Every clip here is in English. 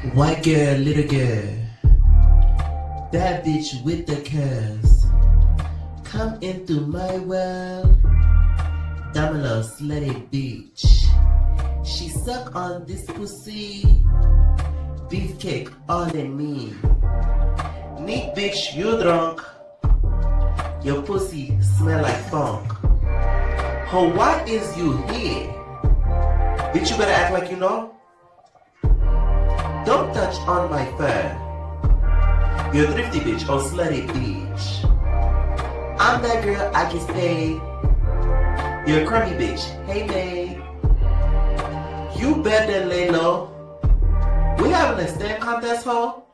White girl, little girl, bad bitch with the curves. Come into my world, Domino slutty bitch. She suck on this pussy, beefcake all in me. Neat bitch, you drunk. Your pussy smell like funk. Ho, why is you here? Bitch, you better act like you know. Don't touch on my fur. You're a thrifty bitch or slutty bitch. I'm that girl, I get paid. You're a crummy bitch, hey babe. You better lay low. We having a stand contest, ho?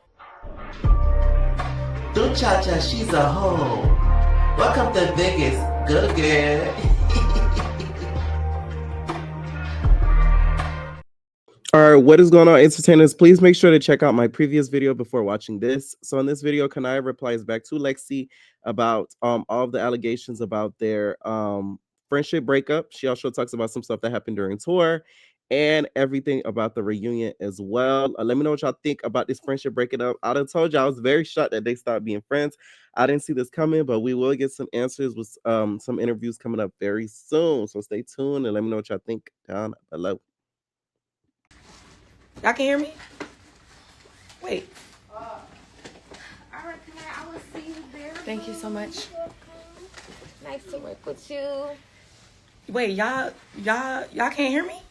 Don't cha-cha, she's a hoe. Welcome to Vegas, go girl. All right, what is going on, entertainers? Please make sure to check out my previous video before watching this. So in this video, Kaniyah replies back to Lexi about all of the allegations about their friendship breakup. She also talks about some stuff that happened during tour and everything about the reunion as well. Let me know what y'all think about this friendship breaking up. I done told you I was very shocked that they stopped being friends. I didn't see this coming, but we will get some answers with some interviews coming up very soon. So stay tuned and let me know what y'all think down below. Y'all can hear me? Wait. All right, Kaniyah, I will see you there. Thank you so much. Nice to work with you. Wait, y'all can't hear me?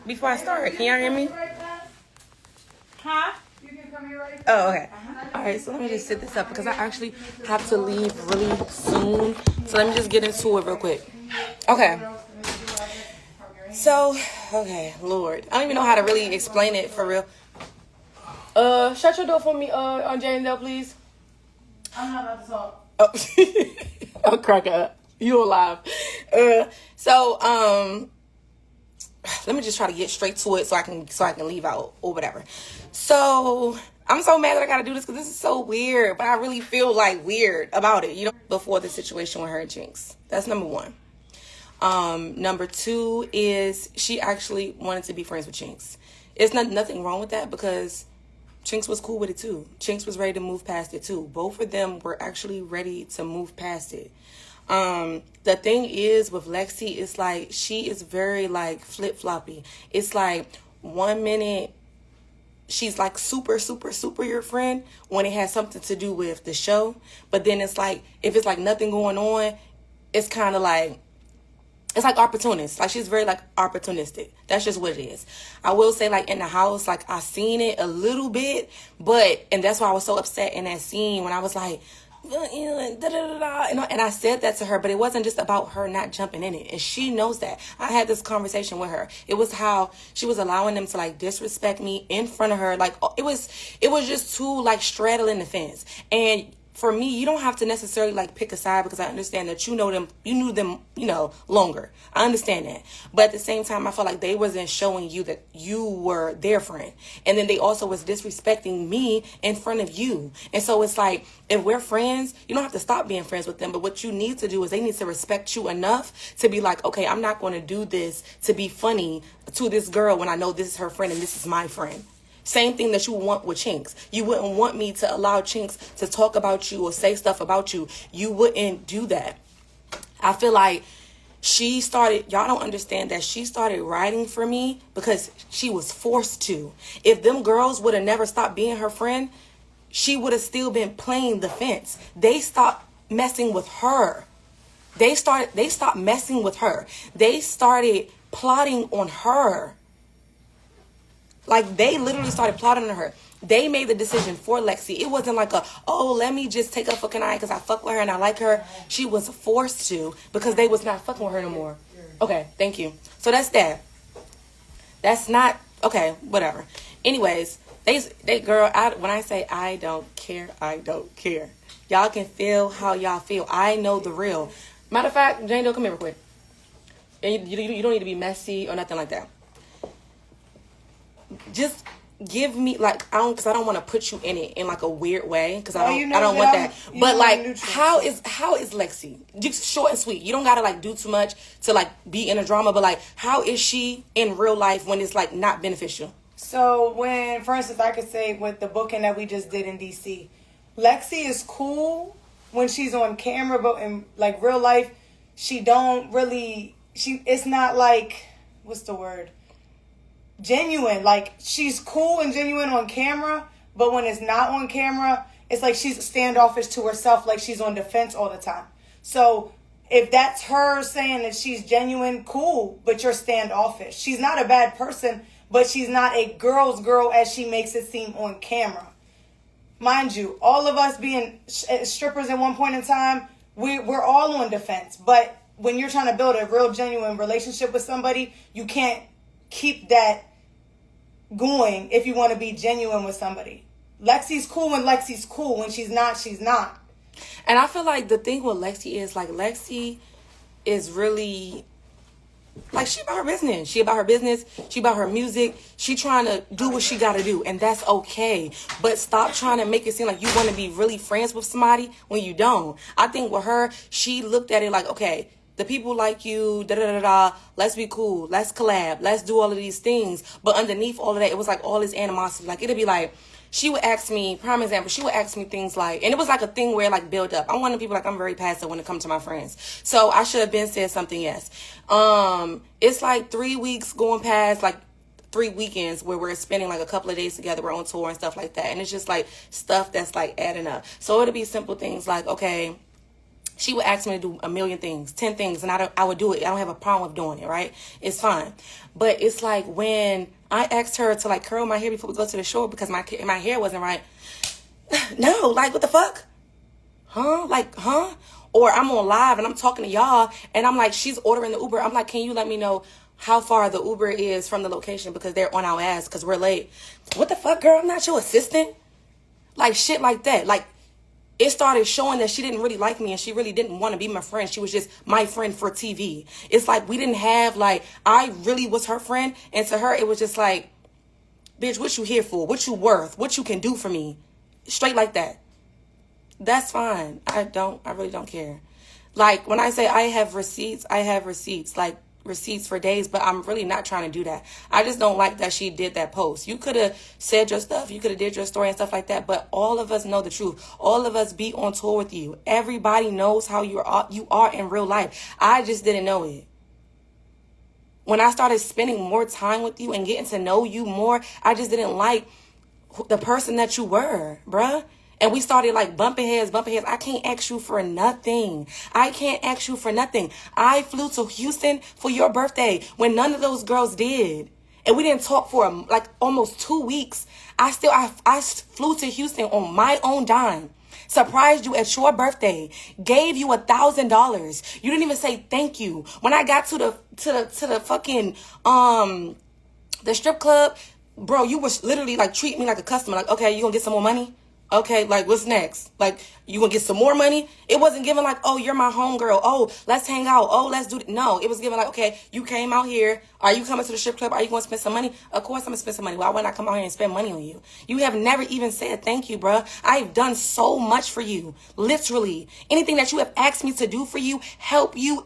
Before I start, can y'all hear me? Huh? You can come here right Oh, okay. All right, so let me just sit this up because I actually have to leave really soon. So let me just get into it real quick. Okay. So, okay, Lord. I don't even know how to really explain it for real. Shut your door for me, on Jane, please. I'm not about to talk. Oh, I'll crack up. You alive. Let me just try to get straight to it so I can leave out or whatever. So I'm so mad that I gotta do this because this is so weird, but I really feel like weird about it, you know, before the situation with her and Chinx. That's number one. Number two is she actually wanted to be friends with Chinx. It's nothing wrong with that because Chinx was cool with it too. Chinx was ready to move past it too. Both of them were actually ready to move past it. The thing is with Lexi, it's like she is very like flip-floppy. It's like 1 minute she's like super your friend when it has something to do with the show. But then it's like if it's like nothing going on, it's kind of like it's like opportunist. Like she's very like opportunistic. That's just what it is. I will say like in the house, like I seen it a little bit, and that's why I was so upset in that scene when I was like, and I said that to her, but it wasn't just about her not jumping in it. And she knows that. I had this conversation with her. It was how she was allowing them to like disrespect me in front of her. Like it was just too like straddling the fence. And for me, you don't have to necessarily like pick a side because I understand that you knew them, longer. I understand that. But at the same time, I felt like they wasn't showing you that you were their friend. And then they also was disrespecting me in front of you. And so it's like, if we're friends, you don't have to stop being friends with them. But what you need to do is they need to respect you enough to be like, okay, I'm not going to do this to be funny to this girl when I know this is her friend and this is my friend. Same thing that you would want with Chinx. You wouldn't want me to allow Chinx to talk about you or say stuff about you. You wouldn't do that. I feel like y'all don't understand that she started writing for me because she was forced to. If them girls would have never stopped being her friend, she would have still been playing the fence. They stopped messing with her. They stopped messing with her. They started plotting on her. Like, they literally started plotting on her. They made the decision for Lexi. It wasn't like let me just take up for Kaniyah because I fuck with her and I like her. She was forced to because they was not fucking with her no more. Okay, thank you. So that's that. That's not, okay, whatever. Anyways, when I say I don't care, I don't care. Y'all can feel how y'all feel. I know the real. Matter of fact, Jane Doe, come here real quick. And you don't need to be messy or nothing like that. Just give me like because I don't want to put you in it in like a weird way because I don't want that. But like how is Lexi? Just short and sweet. You don't gotta like do too much to like be in a drama. But like how is she in real life when it's like not beneficial? So when, for instance, I could say with the booking that we just did in DC, Lexi is cool when she's on camera, but in like real life, she don't really, it's not like, what's the word? Genuine. Like, she's cool and genuine on camera, but when it's not on camera, it's like she's standoffish to herself, like she's on defense all the time. So if that's her saying that she's genuine, cool, but you're standoffish. She's not a bad person, but she's not a girl's girl as she makes it seem on camera. Mind you, all of us being strippers at one point in time, we're all on defense. But when you're trying to build a real genuine relationship with somebody, you can't keep that going if you want to be genuine with somebody. Lexi's cool when Lexi's cool. When she's not, she's not. And I feel like the thing with Lexi is, like, Lexi is really, like, she about her business. She about her business. She about her music. She trying to do what she got to do, and that's okay. But stop trying to make it seem like you want to be really friends with somebody when you don't. I think with her, she looked at it like, okay, the people like you, da-da-da-da, let's be cool, let's collab, let's do all of these things. But underneath all of that, it was like all this animosity. Like, it'd be like, she would ask me, prime example, she would ask me things like, and it was like a thing where, like, build up. I'm one of the people, like, I'm very passive when it comes to my friends. So I should have been said something, yes. It's like 3 weeks going past, like 3 weekends where we're spending like a couple of days together. We're on tour and stuff like that. And it's just like stuff that's like adding up. So it'll be simple things like, okay, she would ask me to do a million things, 10 things, and I would do it. I don't have a problem with doing it, right? It's fine. But it's like when I asked her to, like, curl my hair before we go to the show because my hair wasn't right. No, like, what the fuck? Huh? Like, huh? Or I'm on live and I'm talking to y'all and I'm like, she's ordering the Uber. I'm like, can you let me know how far the Uber is from the location because they're on our ass because we're late? What the fuck, girl? I'm not your assistant. Like, shit like that. Like, it started showing that she didn't really like me and she really didn't want to be my friend. She was just my friend for TV. It's like we didn't have, like, I really was her friend. And to her, it was just like, bitch, what you here for? What you worth? What you can do for me? Straight like that. That's fine. I really don't care. Like, when I say I have receipts, like receipts for days, but I'm really not trying to do that. I just don't like that she did that post. You could have said your stuff, you could have did your story and stuff like that, but all of us know the truth. All of us be on tour with you. Everybody knows how you are in real life. I just didn't know it. When I started spending more time with you and getting to know you more, I just didn't like the person that you were, bruh. And we started like bumping heads. I can't ask you for nothing. I flew to Houston for your birthday when none of those girls did. And we didn't talk for like almost 2 weeks. I flew to Houston on my own dime. Surprised you at your birthday. Gave you $1,000. You didn't even say thank you. When I got to the fucking the strip club, bro, you was literally like treating me like a customer. Like, okay, you gonna get some more money? Okay, like, what's next? Like, you gonna get some more money? It wasn't given like, oh, you're my homegirl. Oh, let's hang out. Oh, let's do it. No, it was given like, okay, you came out here. Are you coming to the strip club? Are you gonna spend some money? Of course I'm gonna spend some money. Why wouldn't I come out here and spend money on you? You have never even said thank you, bruh. I've done so much for you. Literally. Anything that you have asked me to do for you, help you,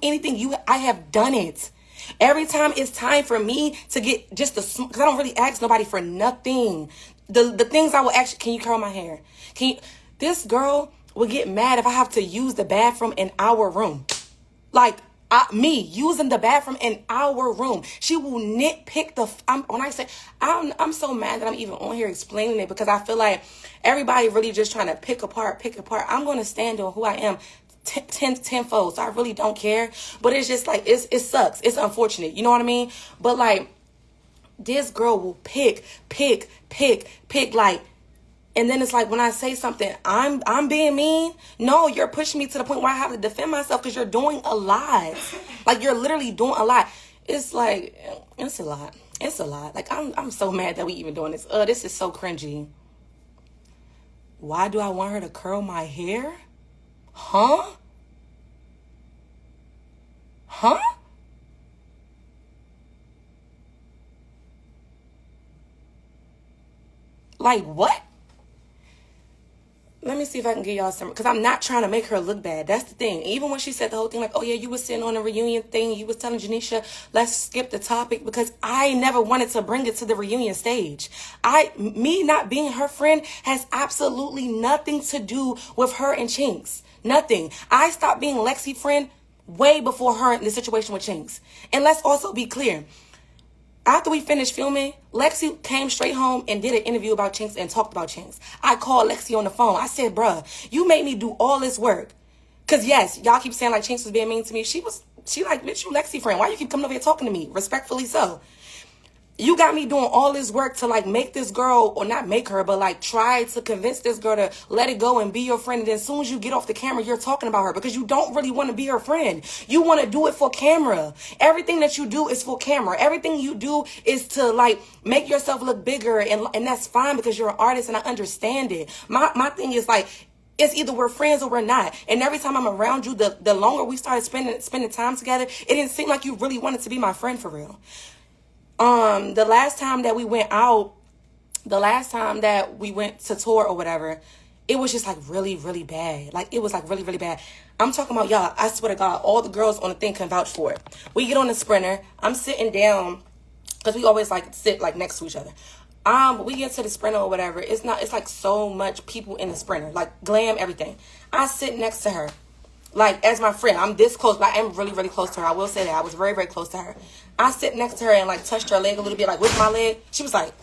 I have done it. Every time it's time for me to get just because I don't really ask nobody for nothing. The things I will actually, can you curl my hair? This girl will get mad if I have to use the bathroom in our room. Like, me using the bathroom in our room. She will nitpick when I say, I'm so mad that I'm even on here explaining it because I feel like everybody really just trying to pick apart. I'm going to stand on who I am tenfold. So I really don't care. But it's just like, it sucks. It's unfortunate. You know what I mean? But like, this girl will pick, like, and then it's like when I say something, I'm being mean. No, you're pushing me to the point where I have to defend myself because you're doing a lot. Like, you're literally doing a lot. It's like, it's a lot. It's a lot. Like, I'm so mad that we even doing this. This is so cringy. Why do I want her to curl my hair? Huh? Like, what? Let me see if I can get y'all some, because I'm not trying to make her look bad. That's the thing. Even when she said the whole thing, like, oh yeah, you was sitting on a reunion thing, you was telling Janisha, let's skip the topic, because I never wanted to bring it to the reunion stage. Me not being her friend has absolutely nothing to do with her and Chinx. Nothing. I stopped being Lexi friend way before her in the situation with Chinx. And let's also be clear. After we finished filming, Lexi came straight home and did an interview about Chinx and talked about Chinx. I called Lexi on the phone. I said, bruh, you made me do all this work. Because, yes, y'all keep saying, like, Chinx was being mean to me. She like, bitch, you Lexi friend. Why you keep coming over here talking to me? Respectfully so. You got me doing all this work to, like, make this girl, or not make her, but, like, try to convince this girl to let it go and be your friend. And then as soon as you get off the camera, you're talking about her because you don't really want to be her friend. You want to do it for camera. Everything that you do is for camera. Everything you do is to, like, make yourself look bigger. And that's fine because you're an artist and I understand it. My thing is, like, it's either we're friends or we're not. And every time I'm around you, the longer we started spending time together, it didn't seem like you really wanted to be my friend for real. The last time that we went out, the last time that we went to tour or whatever, it was just like really, really bad. Like it was like really, really bad. I'm talking about, y'all, I swear to God, all the girls on the thing can vouch for it. We get on the Sprinter. I'm sitting down because we always like sit like next to each other. But we get to the Sprinter or whatever. It's like so much people in the Sprinter, like glam, everything. I sit next to her. Like, as my friend, I'm this close. Like, I'm really, really close to her. I will say that. I was very, very close to her. I sit next to her and, like, touched her leg a little bit, like, with my leg. She was like,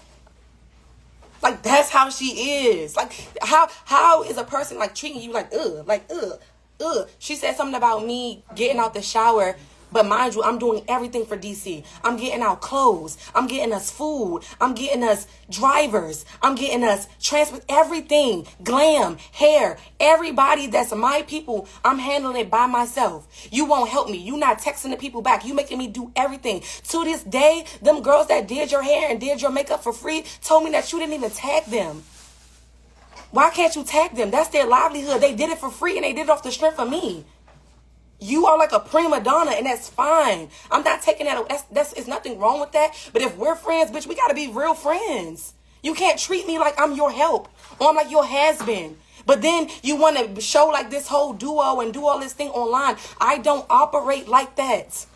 that's how she is. Like, how is a person, like, treating you like, ugh. She said something about me getting out the shower. But mind you, I'm doing everything for DC. I'm getting out clothes. I'm getting us food. I'm getting us drivers. I'm getting us transport, everything. Glam, hair, everybody that's my people, I'm handling it by myself. You won't help me. You not texting the people back. You making me do everything. To this day, them girls that did your hair and did your makeup for free told me that you didn't even tag them. Why can't you tag them? That's their livelihood. They did it for free and they did it off the strength of me. You are like a prima donna, and that's fine. I'm not taking that. There's nothing wrong with that. But if we're friends, bitch, we got to be real friends. You can't treat me like I'm your help or I'm like your has-been. But then you want to show like this whole duo and do all this thing online. I don't operate like that.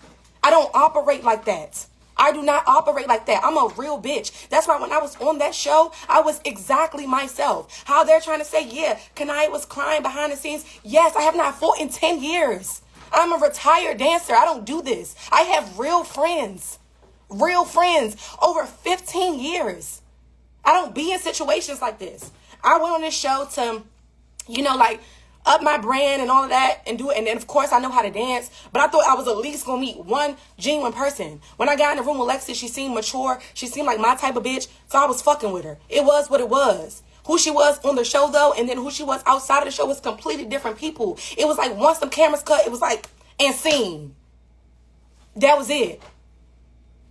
I don't operate like that. I do not operate like that. I'm a real bitch. That's why when I was on that show, I was exactly myself. How they're trying to say, yeah, Kaniyah was crying behind the scenes. Yes, I have not fought in 10 years. I'm a retired dancer. I don't do this. I have real friends over 15 years. I don't be in situations like this. I went on this show to, like up my brand and all of that and do it. And then of course I know how to dance, but I thought I was at least going to meet one genuine person. When I got in the room with Lexi, she seemed mature. She seemed like my type of bitch. So I was fucking with her. It was what it was. Who she was on the show, though, and then who she was outside of the show was completely different people. It was like once the cameras cut, it was like, and scene. That was it.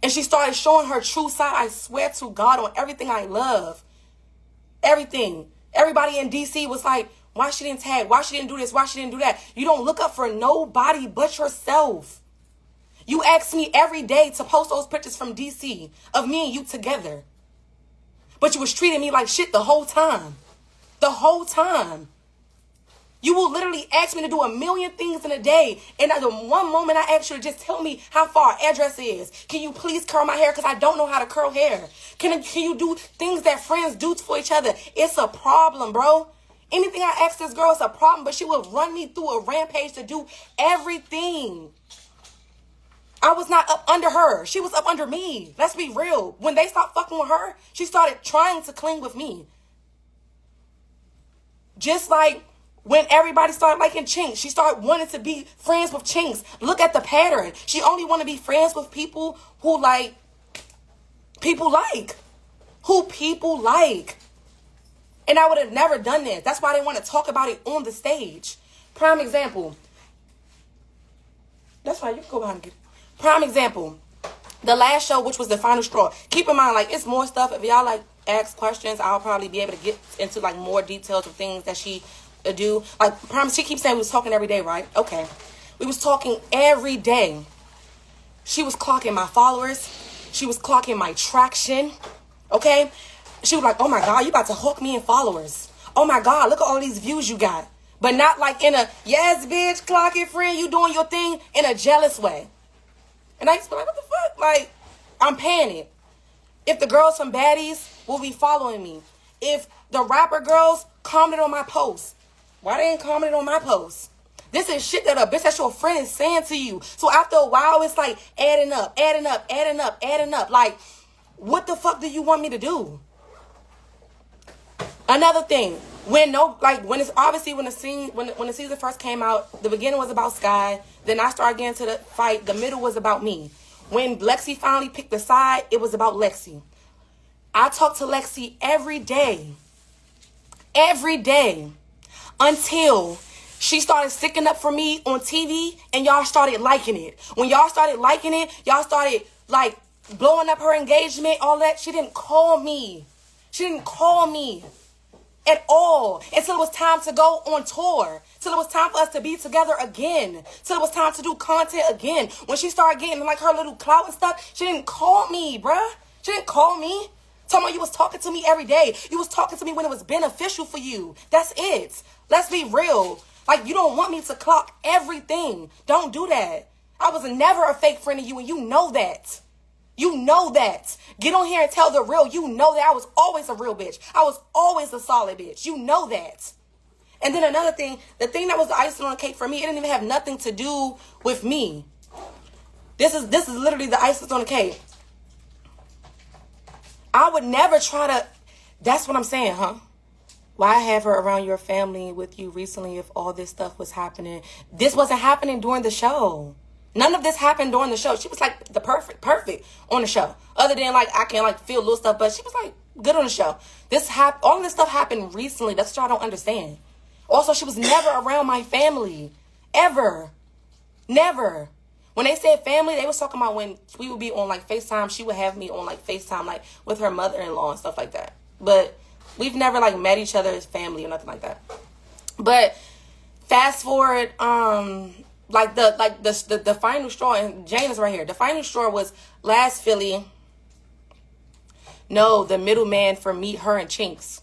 And she started showing her true side, I swear to God, on everything I love. Everything. Everybody in DC was like, why she didn't tag? Why she didn't do this? Why she didn't do that? You don't look up for nobody but yourself. You ask me every day to post those pictures from DC of me and you together. But you was treating me like shit the whole time. The whole time. You will literally ask me to do a million things in a day. And at the one moment I ask you to just tell me how far our address is. Can you please curl my hair? Because I don't know how to curl hair. Can you do things that friends do for each other? It's a problem, bro. Anything I ask this girl is a problem. But she will run me through a rampage to do everything. I was not up under her. She was up under me. Let's be real. When they stopped fucking with her, she started trying to cling with me. Just like when everybody started liking Chinx, she started wanting to be friends with Chinx. Look at the pattern. She only want to be friends with people who people like. And I would have never done this. That's why they want to talk about it on the stage. Prime example. That's why you can go behind and get it. Prime example, the last show, which was the final straw. Keep in mind, like, it's more stuff. If y'all, like, ask questions, I'll probably be able to get into, like, more details of things that she do. Like, she keeps saying we was talking every day, right? Okay. We was talking every day. She was clocking my followers. She was clocking my traction. Okay? She was like, oh, my God, you about to hook me in followers. oh my God, look at all these views you got. But not like in a, yes, bitch, clock it, friend, you doing your thing, in a jealous way. And I used to be like, what the fuck? Like, I'm paying it. If the girls from Baddies will be following me, if the rapper girls commented on my post, why they ain't commented on my post? This is shit that a bitch that your friend is saying to you. So after a while, it's like adding up. Like, what the fuck do you want me to do? Another thing, when it's obviously when the season first came out, the beginning was about Sky. Then I started getting to the fight. The middle was about me. When Lexi finally picked the side, it was about Lexi. I talked to Lexi every day, until she started sticking up for me on TV and y'all started liking it. When y'all started liking it, y'all started like blowing up her engagement, all that. She didn't call me. At all, until it was time to go on tour, till it was time for us to be together again, till it was time to do content again. When she started getting like her little clout and stuff, she didn't call me, bruh. She didn't call me. Tell me you was talking to me every day. You was talking to me when it was beneficial for you. That's it. Let's be real. Like, you don't want me to clock everything. Don't do that. I was never a fake friend of you, and you know that. You know that. Get on here and tell the real. You know that I was always a real bitch. I was always a solid bitch. You know that. And then another thing, the thing that was the icing on the cake for me, it didn't even have nothing to do with me. This is literally the icing on the cake. I would never try to, that's what I'm saying, huh? Why have her around your family with you recently if all this stuff was happening? This wasn't happening during the show. None of this happened during the show. She was like the perfect on the show. Other than like, I can like feel little stuff, but she was like good on the show. All of this stuff happened recently. That's what y'all don't understand. Also, she was never around my family. Ever. Never. When they said family, they was talking about when we would be on like FaceTime. She would have me on like FaceTime, like with her mother-in-law and stuff like that. But we've never like met each other as family or nothing like that. But fast forward, like the final straw, and Jane is right here. The final straw was last Philly. No, the middleman for Meet Her and Chinx.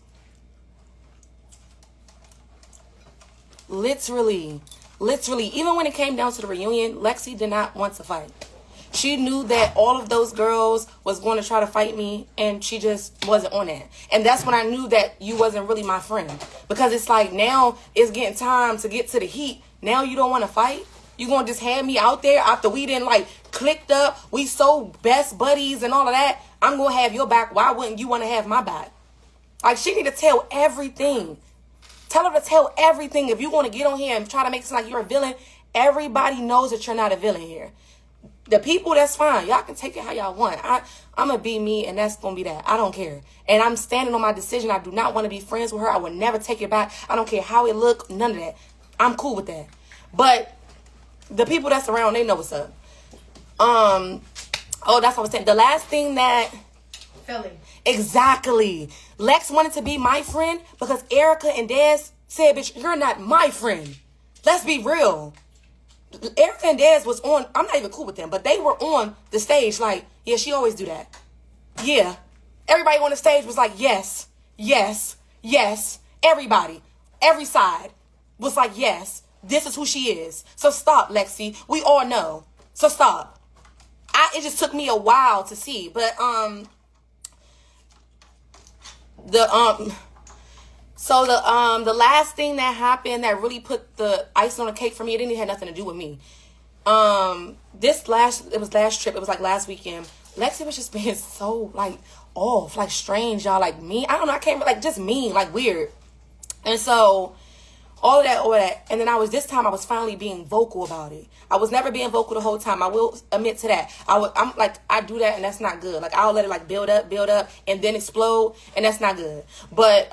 Literally, even when it came down to the reunion, Lexi did not want to fight. She knew that all of those girls was going to try to fight me, and she just wasn't on that. And that's when I knew that you wasn't really my friend. Because it's like, now it's getting time to get to the heat. Now you don't want to fight? You going to just have me out there after we didn't like clicked up, we so best buddies and all of that? I'm going to have your back. Why wouldn't you want to have my back? Like, she need to tell everything. Tell her to tell everything. If you want to get on here and try to make it sound like you're a villain, everybody knows that you're not a villain here. The people, that's fine. Y'all can take it how y'all want. I'm going to be me, and that's going to be that. I don't care. And I'm standing on my decision. I do not want to be friends with her. I would never take it back. I don't care how it look. None of that. I'm cool with that. But the people that's around, they know what's up. Oh, that's what I was saying. The last thing that... Philly. Exactly. Lex wanted to be my friend because Erica and Dez said, bitch, you're not my friend. Let's be real. Erica and Dez was on, I'm not even cool with them, but they were on the stage like, yeah, she always do that. Yeah. Everybody on the stage was like, yes, yes, yes. Everybody, every side was like, yes, this is who she is. So stop, Lexi. We all know. So stop. It just took me a while to see, but, the last thing that happened that really put the icing on the cake for me, it didn't even have nothing to do with me. It was last trip, it was like last weekend. Lexi was just being so like off, like strange, y'all, like me. I don't know, I can't, like just mean, like weird. And so all of that. And then this time I was finally being vocal about it. I was never being vocal the whole time. I will admit to that. I'm like, I do that and that's not good. Like, I'll let it like build up and then explode, and that's not good. But,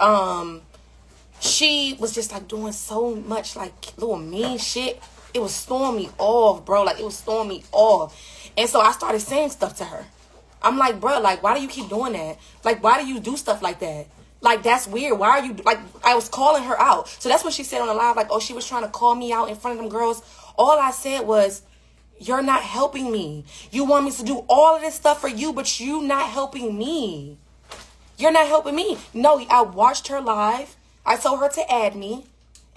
she was just like doing so much like little mean shit. It was throwing me off, bro. Like, it was throwing me off. And so I started saying stuff to her. I'm like, bro, like, why do you keep doing that? Like, why do you do stuff like that? Like, that's weird. Why are you, like, I was calling her out. So that's what she said on the live, like, oh, she was trying to call me out in front of them girls. All I said was, you're not helping me. You want me to do all of this stuff for you, but you not helping me. You're not helping me. No, I watched her live. I told her to add me.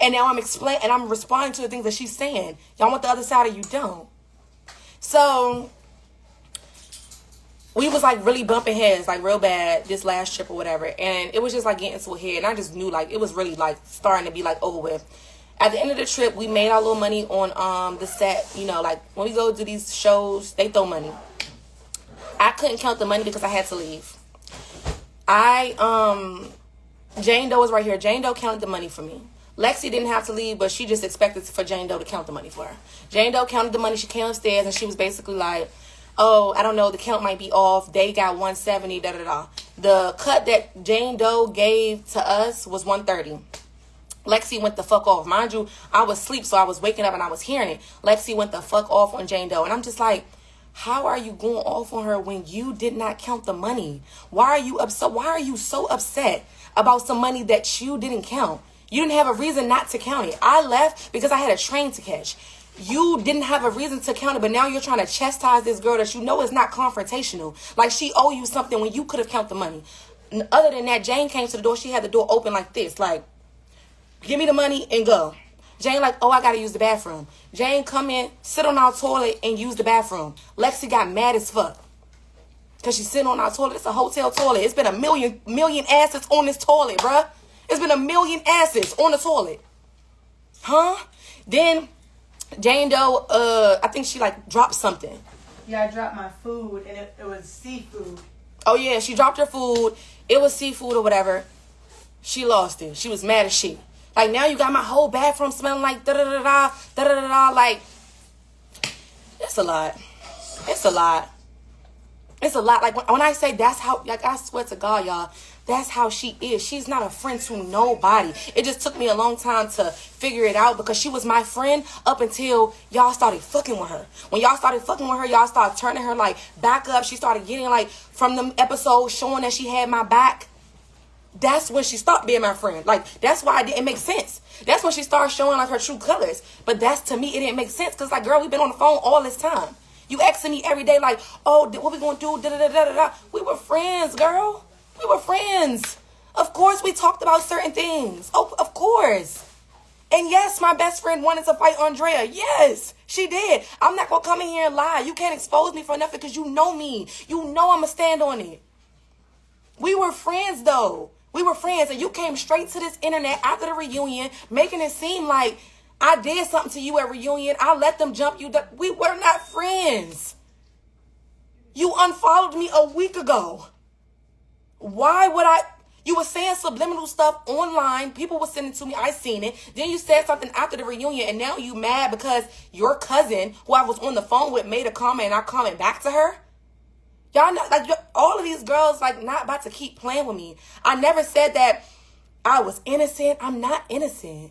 And now I'm responding to the things that she's saying. Y'all want the other side or you don't. So we was like really bumping heads, like real bad this last trip or whatever. And it was just like getting to a head. And I just knew like it was really like starting to be like over with. At the end of the trip, we made our little money on the set. You know, like when we go do these shows, they throw money. I couldn't count the money because I had to leave. Jane Doe was right here. Jane Doe counted the money for me. Lexi didn't have to leave, but she just expected for Jane Doe to count the money for her. Jane Doe counted the money. She came upstairs and she was basically like, oh, I don't know, the count might be off. They got 170, da-da-da. The cut that Jane Doe gave to us was 130. Lexi went the fuck off. Mind you, I was asleep, so I was waking up and I was hearing it. Lexi went the fuck off on Jane Doe. And I'm just like, how are you going off on her when you did not count the money? Why are you upset? Why are you so upset about some money that you didn't count? You didn't have a reason not to count it. I left because I had a train to catch. You didn't have a reason to count it, but now you're trying to chastise this girl that you know is not confrontational. Like she owe you something when you could have counted the money. Other than that, Jane came to the door. She had the door open like this, like, give me the money and go. Jane like, oh, I got to use the bathroom. Jane come in, sit on our toilet and use the bathroom. Lexi got mad as fuck because she's sitting on our toilet. It's a hotel toilet. It's been a million acids on this toilet, bruh. It's been a million acids on the toilet. Huh? Then Jane Doe, I think she like dropped something. Yeah, I dropped my food and it was seafood. Oh yeah, she dropped her food. It was seafood or whatever. She lost it. She was mad as shit. Like now you got my whole bathroom smelling like da-da-da-da, da-da-da-da. Like, it's a lot. It's a lot. It's a lot. Like when I say that's how, like I swear to God, y'all, that's how she is. She's not a friend to nobody. It just took me a long time to figure it out because she was my friend up until y'all started fucking with her. When y'all started fucking with her, y'all started turning her like back up. She started getting like from them episodes showing that she had my back. That's when she stopped being my friend. Like, that's why it didn't make sense. That's when she started showing like her true colors. But that's, to me, it didn't make sense. Because, like, girl, we've been on the phone all this time. You asking me every day, like, oh, what we going to do? Da-da-da-da-da. We were friends, girl. We were friends. Of course, we talked about certain things. Oh, of course. And yes, my best friend wanted to fight Andrea. Yes, she did. I'm not going to come in here and lie. You can't expose me for nothing because you know me. You know I'm going to stand on it. We were friends, though. We were friends, and you came straight to this internet after the reunion, making it seem like I did something to you at reunion. I let them jump you. We were not friends. You unfollowed me a week ago. Why would I? You were saying subliminal stuff online. People were sending it to me. I seen it. Then you said something after the reunion, and now you mad because your cousin, who I was on the phone with, made a comment, and I comment back to her. Y'all not like all of these girls like not about to keep playing with me. I never said that I was innocent. I'm not innocent.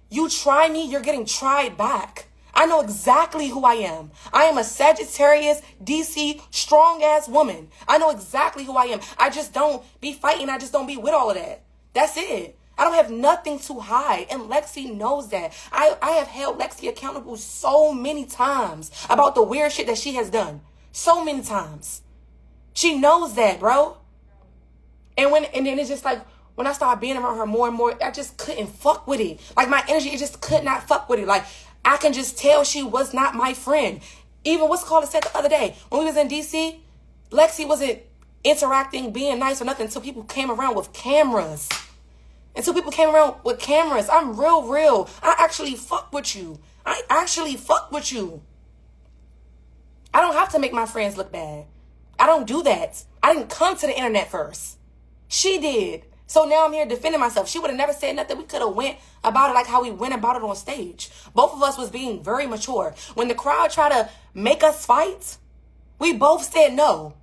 You try me, you're getting tried back. I know exactly who I am. I am a Sagittarius, DC, strong ass woman. I know exactly who I am. I just don't be fighting. I just don't be with all of that. That's it. I don't have nothing to hide. And Lexi knows that. I have held Lexi accountable so many times about the weird shit that she has done. So many times. She knows that, bro. And then it's just like, when I started being around her more and more, I just couldn't fuck with it. Like, my energy, it just could not fuck with it. Like, I can just tell she was not my friend. Even what's called said the other day, when we was in DC, Lexi wasn't interacting, being nice or nothing until people came around with cameras. Until people came around with cameras. I'm real. I actually fuck with you. I don't have to make my friends look bad. I don't do that. I didn't come to the internet first. She did. So now I'm here defending myself. She would have never said nothing. We could have went about it like how we went about it on stage. Both of us was being very mature. When the crowd tried to make us fight, we both said no.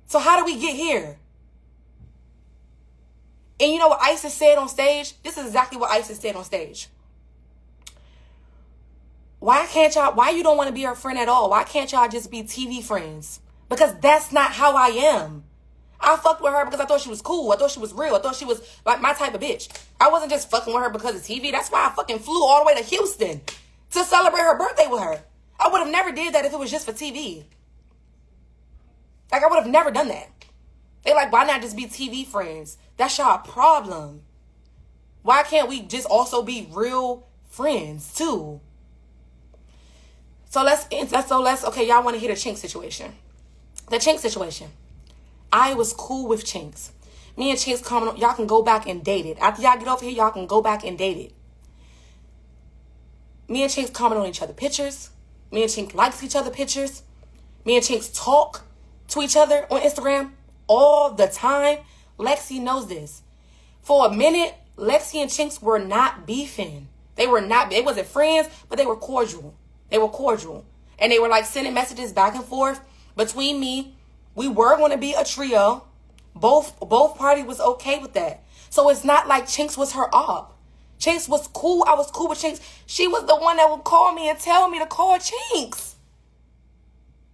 So how did we get here? And you know what Isis said on stage? This is exactly what Isis said on stage. Why you don't want to be her friend at all? Why can't y'all just be TV friends? Because that's not how I am. I fucked with her because I thought she was cool. I thought she was real. I thought she was like my type of bitch. I wasn't just fucking with her because of TV. That's why I fucking flew all the way to Houston to celebrate her birthday with her. I would have never did that if it was just for TV. Like, I would have never done that. They like, why not just be TV friends? That's y'all problem. Why can't we just also be real friends too? So let's okay, y'all want to hear the Chinx situation. The Chinx situation. I was cool with Chinx. Me and Chinx comment, y'all can go back and date it. After y'all get over here, y'all can go back and date it. Me and Chinx comment on each other pictures. Me and Chinx likes each other pictures. Me and Chinx talk to each other on Instagram all the time. Lexi knows this. For a minute, Lexi and Chinx were not beefing. They wasn't friends, but they were cordial. And they were like sending messages back and forth between me. We were going to be a trio. Both parties was okay with that. So it's not like Chinx was her op. Chinx was cool. I was cool with Chinx. She was the one that would call me and tell me to call Chinx.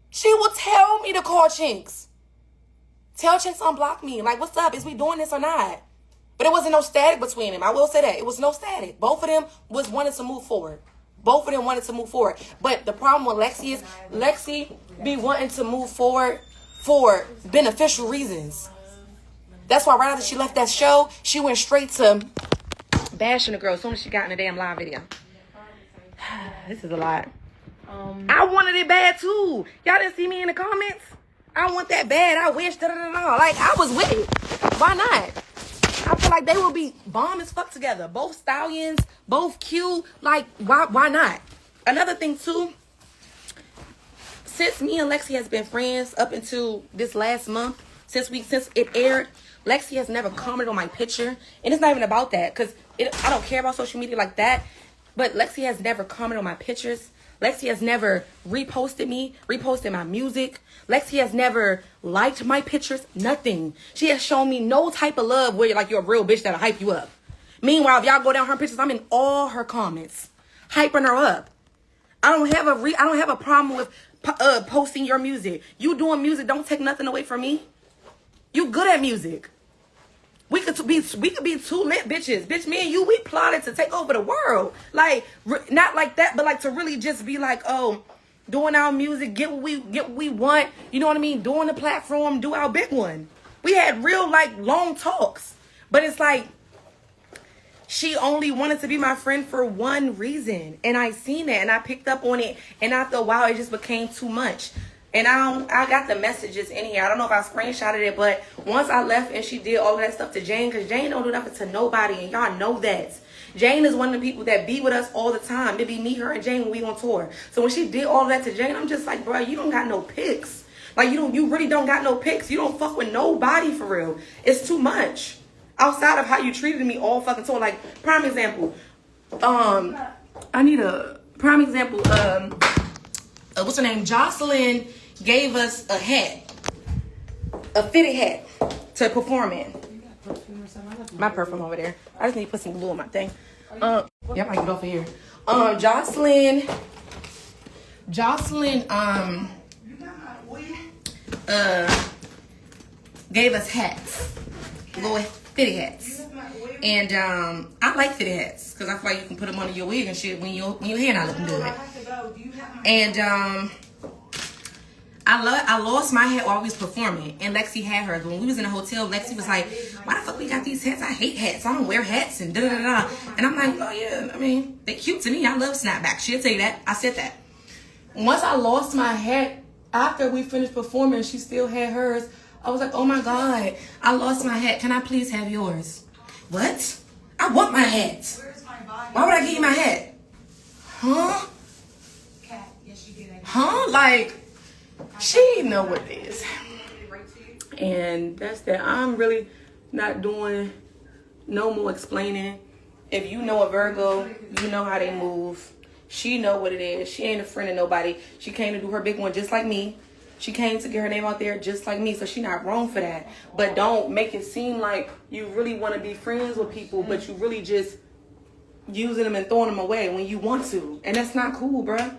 She would tell me to call Chinx. Tell Chinx unblock me. Like, what's up? Is we doing this or not? But it wasn't no static between them. I will say that. It was no static. Both of them was wanting to move forward. But the problem with Lexi is Lexi be wanting to move forward for beneficial reasons. That's why right after she left that show, she went straight to bashing the girl as soon as she got in the damn live video. This is a lot. I wanted it bad too. Y'all didn't see me in the comments? I want that bad. I wish. Like, I was with it. Why not? I feel like they will be bomb as fuck together. Both stallions, both cute. Like, why not? Another thing too, since me and Lexi has been friends up until this last month, since it aired, Lexi has never commented on my picture. And it's not even about that, because I don't care about social media like that. But Lexi has never commented on my pictures. Lexi has never reposted my music. Lexi has never liked my pictures, nothing. She has shown me no type of love where you're a real bitch that'll hype you up. Meanwhile, if y'all go down her pictures, I'm in all her comments, hyping her up. I don't have a problem with posting your music. You doing music, don't take nothing away from me. You good at music. We could be two lit bitches. Bitch, me and you, we plotted to take over the world. Like, not like that, but like to really just be like, oh, doing our music, get what we want. You know what I mean? Doing the platform, do our big one. We had real, like, long talks. But it's like, she only wanted to be my friend for one reason. And I seen that, and I picked up on it. And after a while, it just became too much. And I got the messages in here. I don't know if I screenshotted it, but once I left and she did all of that stuff to Jane, because Jane don't do nothing to nobody, and y'all know that. Jane is one of the people that be with us all the time. It be me, her, and Jane when we on tour. So when she did all of that to Jane, I'm just like, bro, you don't got no pics. Like, you really don't got no pics. You don't fuck with nobody for real. It's too much. Outside of how you treated me all fucking tour. Like, prime example. I need a prime example. What's her name? Jocelyn gave us a hat, a fitted hat to perform in. My perfume over there. I just need to put some glue on my thing. Yeah, I might get off of here. Jocelyn, gave us hats, little fitted hats, and I like fitted hats because I feel like you can put them under your wig and shit when your hair not looking good. And I lost my hat while we was performing, and Lexi had hers. When we was in the hotel, Lexi was like, why the fuck we got these hats? I hate hats. I don't wear hats and da-da-da-da. And I'm like, oh yeah, I mean, they cute to me. I love snapbacks. She'll tell you that. I said that. Once I lost my hat, after we finished performing, she still had hers. I was like, oh my God, I lost my hat. Can I please have yours? What? I want my hat. Why would I give you my hat? Huh? Huh? Like, she know what it is. And that's that. I'm really not doing no more explaining. If you know a Virgo, you know how they move. She know what it is. She ain't a friend of nobody. She came to do her big one just like me. She came to get her name out there just like me. So she not wrong for that. But don't make it seem like you really want to be friends with people, but you really just using them and throwing them away when you want to. And that's not cool, bruh.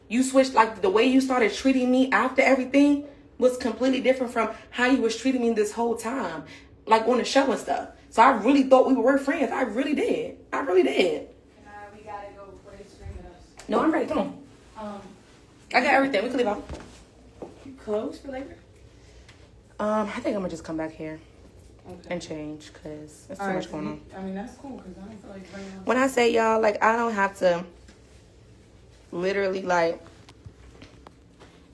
You switched, like, the way you started treating me after everything was completely different from how you was treating me this whole time, like on the show and stuff. So I really thought we were friends. I really did. I really did. We gotta go before they scream at us. No, I'm ready. Come on. I got everything. We can leave out. You closed for later? I think I'm gonna just come back here. and change because there's too All much right, going on. I mean, that's cool because I don't feel like bringing up. When I say y'all, like, I don't have to literally, like,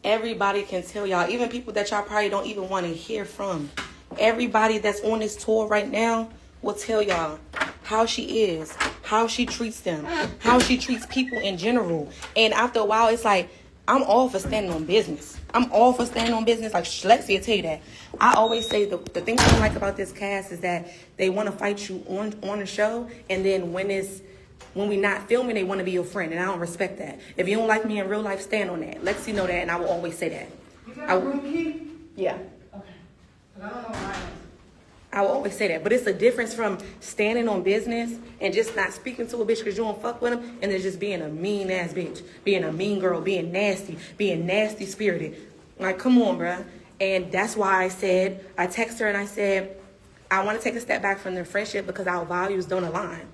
everybody can tell y'all, even people that y'all probably don't even want to hear from. Everybody that's on this tour right now will tell y'all how she is, how she treats them, how she treats people in general. And after a while, it's like, I'm all for standing on business. I'm all for standing on business. Like, Lexi will tell you that. I always say the thing I don't like about this cast is that they want to fight you on the show, and then when we not filming, they want to be your friend, and I don't respect that. If you don't like me in real life, stand on that. Lexi know that, and I will always say that. You got a room key? Yeah. Okay. Because I don't know what mine is. I will always say that. But it's a difference from standing on business and just not speaking to a bitch because you don't fuck with them, and then just being a mean ass bitch, being a mean girl, being nasty spirited. Like, come on, bruh. And that's why I texted her and I said, I want to take a step back from the friendship because our values don't align.